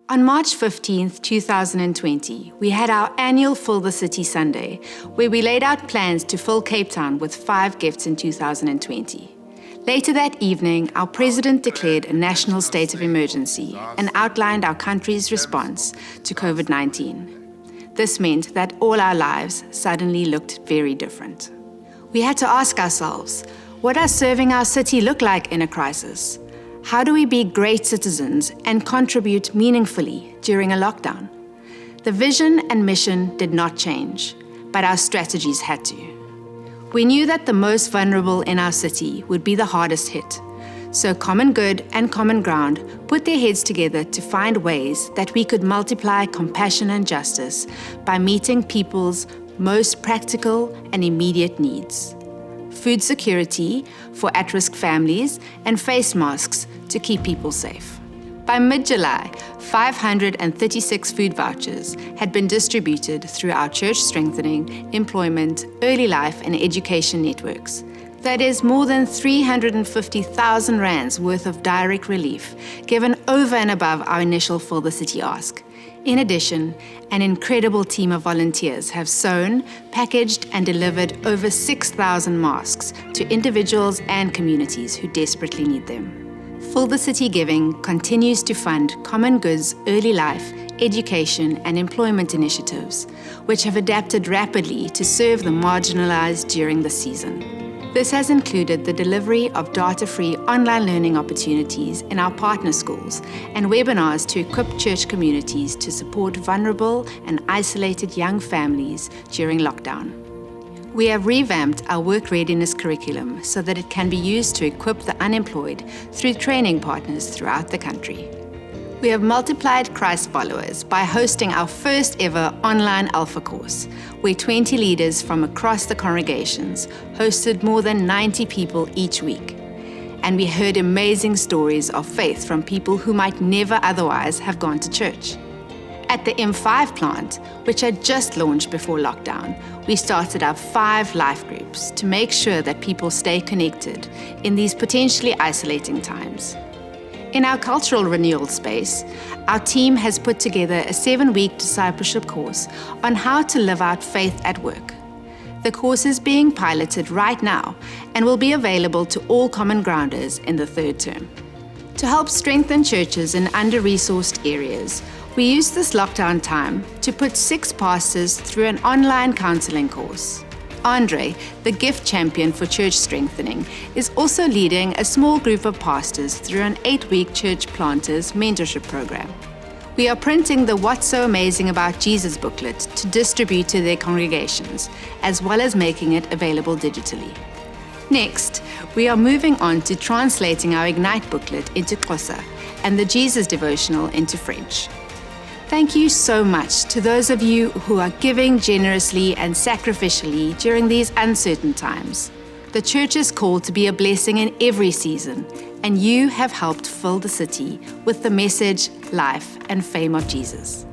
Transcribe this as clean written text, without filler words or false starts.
On March 15th, 2020, we had our annual Fill the City Sunday, where we laid out plans to fill Cape Town with 5 gifts in 2020. Later that evening, our president declared a national state of emergency and outlined our country's response to COVID-19. This meant that all our lives suddenly looked very different. We had to ask ourselves, what does serving our city look like in a crisis? How do we be great citizens and contribute meaningfully during a lockdown? The vision and mission did not change, but our strategies had to. We knew that the most vulnerable in our city would be the hardest hit. So Common Good and Common Ground put their heads together to find ways that we could multiply compassion and justice by meeting people's most practical and immediate needs. Food security for at-risk families and face masks to keep people safe. By mid-July, 536 food vouchers had been distributed through our church strengthening, employment, early life and education networks. That is more than 350,000 rands worth of direct relief, given over and above our initial Fill the City ask. In addition, an incredible team of volunteers have sewn, packaged and delivered over 6,000 masks to individuals and communities who desperately need them. Fill the City Giving continues to fund Common Good's early life, education and employment initiatives, which have adapted rapidly to serve the marginalized during the season. This has included the delivery of data-free online learning opportunities in our partner schools and webinars to equip church communities to support vulnerable and isolated young families during lockdown. We have revamped our work readiness curriculum so that it can be used to equip the unemployed through training partners throughout the country. We have multiplied Christ followers by hosting our first ever online Alpha course, where 20 leaders from across the congregations hosted more than 90 people each week. And we heard amazing stories of faith from people who might never otherwise have gone to church. At the M5 plant, which had just launched before lockdown, we started up 5 life groups to make sure that people stay connected in these potentially isolating times. In our cultural renewal space, our team has put together a 7-week discipleship course on how to live out faith at work. The course is being piloted right now and will be available to all Common Grounders in the 3rd term. To help strengthen churches in under-resourced areas, we used this lockdown time to put 6 pastors through an online counseling course. Andre, the gift champion for church strengthening, is also leading a small group of pastors through an 8-week church planters mentorship program. We are printing the What's So Amazing About Jesus booklet to distribute to their congregations, as well as making it available digitally. Next, we are moving on to translating our Ignite booklet into Xhosa and the Jesus devotional into French. Thank you so much to those of you who are giving generously and sacrificially during these uncertain times. The church is called to be a blessing in every season, and you have helped fill the city with the message, life, and fame of Jesus.